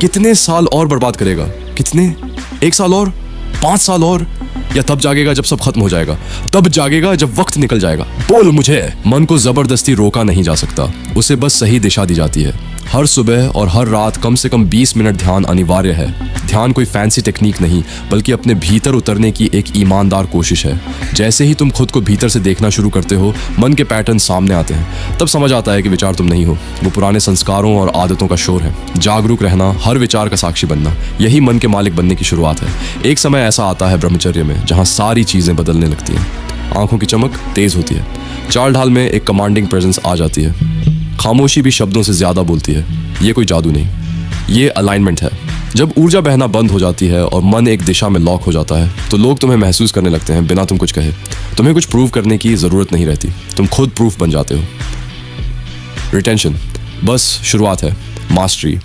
कितने साल और बर्बाद करेगा? कितने? 1 साल और? 5 साल और? या तब जागेगा जब सब खत्म हो जाएगा? तब जागेगा जब वक्त निकल जाएगा? बोल मुझे। मन को जबरदस्ती रोका नहीं जा सकता, उसे बस सही दिशा दी जाती है। हर सुबह और हर रात कम से कम 20 मिनट ध्यान अनिवार्य है। ध्यान कोई फैंसी टेक्निक नहीं, बल्कि अपने भीतर उतरने की एक ईमानदार कोशिश है। जैसे ही तुम खुद को भीतर से देखना शुरू करते हो, मन के पैटर्न सामने आते हैं। तब समझ आता है कि विचार तुम नहीं हो, वो पुराने संस्कारों और आदतों का शोर है। जागरूक रहना, हर विचार का साक्षी बनना, यही मन के मालिक बनने की शुरुआत है। एक समय ऐसा आता है ब्रह्मचर्य में जहाँ सारी चीजें बदलने लगती हैं। आंखों की चमक तेज होती है, चाल ढाल में एक कमांडिंग प्रेजेंस आ जाती है। खामोशी भी शब्दों से ज्यादा बोलती है। ये कोई जादू नहीं, ये अलाइनमेंट है। जब ऊर्जा बहना बंद हो जाती है और मन एक दिशा में लॉक हो जाता है, तो लोग तुम्हें महसूस करने लगते हैं बिना तुम कुछ कहे। तुम्हें कुछ प्रूव करने की जरूरत नहीं रहती, तुम खुद प्रूफ बन जाते हो। रिटेंशन बस शुरुआत है, मास्टरी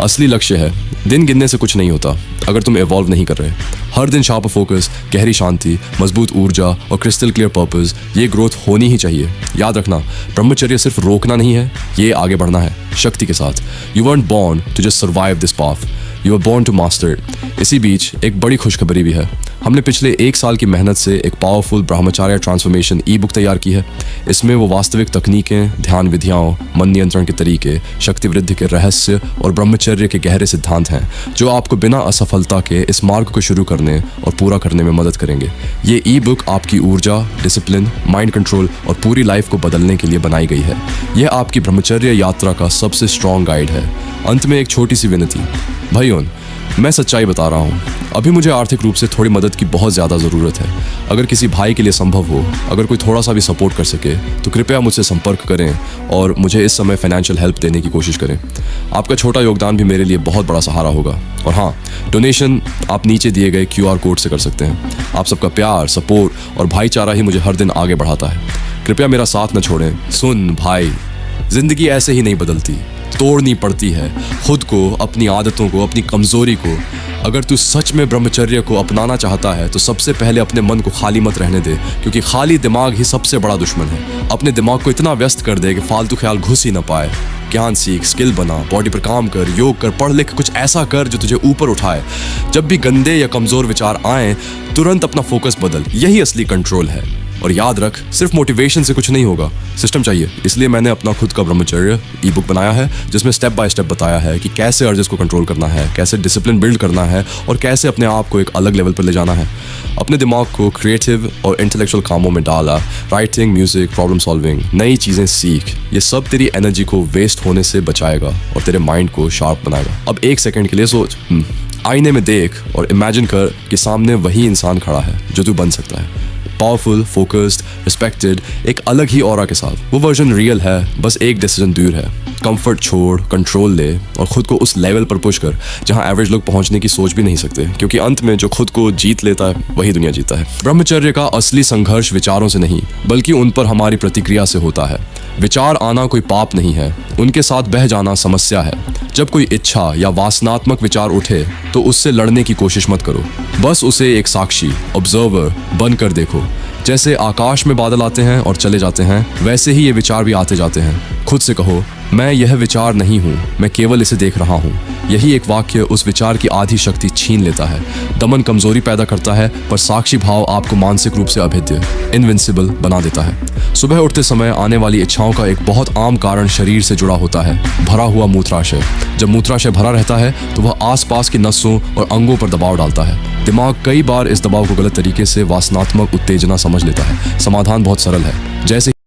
असली लक्ष्य है। दिन गिनने से कुछ नहीं होता अगर तुम इवॉल्व नहीं कर रहे। हर दिन शार्प फोकस, गहरी शांति, मजबूत ऊर्जा और क्रिस्टल क्लियर पर्पस, ये ग्रोथ होनी ही चाहिए। याद रखना, ब्रह्मचर्य सिर्फ रोकना नहीं है, ये आगे बढ़ना है शक्ति के साथ। You weren't born to just survive this path, you were born to master it। इसी बीच एक बड़ी खुशखबरी भी है। हमने पिछले 1 साल की मेहनत से एक पावरफुल ब्रह्मचर्य ट्रांसफॉर्मेशन ई बुक तैयार की है। इसमें वो वास्तविक तकनीकें, ध्यान विधियाँ, मन नियंत्रण के तरीके, शक्ति वृद्धि के रहस्य और ब्रह्मचर्य के गहरे सिद्धांत हैं, जो आपको बिना असफलता के इस मार्ग को शुरू करने और पूरा करने में मदद करेंगे। ये ई बुक आपकी ऊर्जा, डिसिप्लिन, माइंड कंट्रोल और पूरी लाइफ को बदलने के लिए बनाई गई है। यह आपकी ब्रह्मचर्य यात्रा का सबसे स्ट्रॉन्ग गाइड है। अंत में एक छोटी सी विनती, भाइयों, मैं सच्चाई बता रहा हूँ, अभी मुझे आर्थिक रूप से थोड़ी मदद की बहुत ज़्यादा ज़रूरत है। अगर किसी भाई के लिए संभव हो, अगर कोई थोड़ा सा भी सपोर्ट कर सके, तो कृपया मुझसे संपर्क करें और मुझे इस समय फाइनेंशियल हेल्प देने की कोशिश करें। आपका छोटा योगदान भी मेरे लिए बहुत बड़ा सहारा होगा। और हाँ, डोनेशन आप नीचे दिए गए QR कोड से कर सकते हैं। आप सबका प्यार, सपोर्ट और भाईचारा ही मुझे हर दिन आगे बढ़ाता है। कृपया मेरा साथ न छोड़ें। सुन भाई, जिंदगी ऐसे ही नहीं बदलती, तोड़नी पड़ती है। खुद को, अपनी आदतों को, अपनी कमजोरी को। अगर तू सच में ब्रह्मचर्य को अपनाना चाहता है, तो सबसे पहले अपने मन को खाली मत रहने दे, क्योंकि खाली दिमाग ही सबसे बड़ा दुश्मन है। अपने दिमाग को इतना व्यस्त कर दे कि फालतू ख्याल घुस ही ना पाए। ज्ञान सीख, स्किल बना, बॉडी पर काम कर, योग कर, पढ़ लिख, कुछ ऐसा कर जो तुझे ऊपर उठाए। जब भी गंदे या कमजोर विचार आए, तुरंत अपना फोकस बदल, यही असली कंट्रोल है। और याद रख, सिर्फ मोटिवेशन से कुछ नहीं होगा, सिस्टम चाहिए। इसलिए मैंने अपना खुद का ब्रह्मचर्य ई बुक बनाया है, जिसमें स्टेप बाय स्टेप बताया है कि कैसे अर्जेस को कंट्रोल करना है, कैसे डिसिप्लिन बिल्ड करना है और कैसे अपने आप को एक अलग लेवल पर ले जाना है। अपने दिमाग को क्रिएटिव और इंटेलेक्चुअल कामों में डाला, राइटिंग, म्यूजिक, प्रॉब्लम सॉल्विंग, नई चीज़ें सीख। ये सब तेरी एनर्जी को वेस्ट होने से बचाएगा और तेरे माइंड को शार्प बनाएगा। अब 1 सेकेंड के लिए सोच, आईने में देख और इमेजिन कर कि सामने वही इंसान खड़ा है जो तू बन सकता है। पावरफुल, फोकस्ड, रिस्पेक्टेड, एक अलग ही ऑरा के साथ। वो वर्जन रियल है, बस एक डिसीजन दूर है। कंफर्ट छोड़, कंट्रोल ले और खुद को उस लेवल पर पुश कर जहां एवरेज लोग पहुंचने की सोच भी नहीं सकते, क्योंकि अंत में जो खुद को जीत लेता है वही दुनिया जीता है। ब्रह्मचर्य का असली संघर्ष विचारों से नहीं, बल्कि उन पर हमारी प्रतिक्रिया से होता है। विचार आना कोई पाप नहीं है, उनके साथ बह जाना समस्या है। जब कोई इच्छा या वासनात्मक विचार उठे, तो उससे लड़ने की कोशिश मत करो, बस उसे एक साक्षी, ऑब्जर्वर बनकर देखो। जैसे आकाश में बादल आते हैं और चले जाते हैं, वैसे ही ये विचार भी आते जाते हैं। खुद से कहो, मैं यह विचार नहीं हूँ, मैं केवल इसे देख रहा हूँ। यही एक वाक्य उस विचार की आधी शक्ति छीन लेता है। दमन कमजोरी पैदा करता है, पर साक्षी भाव आपको मानसिक रूप से अभेद्य, इनविंसिबल बना देता है। सुबह उठते समय आने वाली इच्छाओं का एक बहुत आम कारण शरीर से जुड़ा होता है, भरा हुआ मूत्राशय। जब मूत्राशय भरा रहता है, तो वह आसपास की नसों और अंगों पर दबाव डालता है। दिमाग कई बार इस दबाव को गलत तरीके से वासनात्मक उत्तेजना समझ लेता है। समाधान बहुत सरल है, जैसे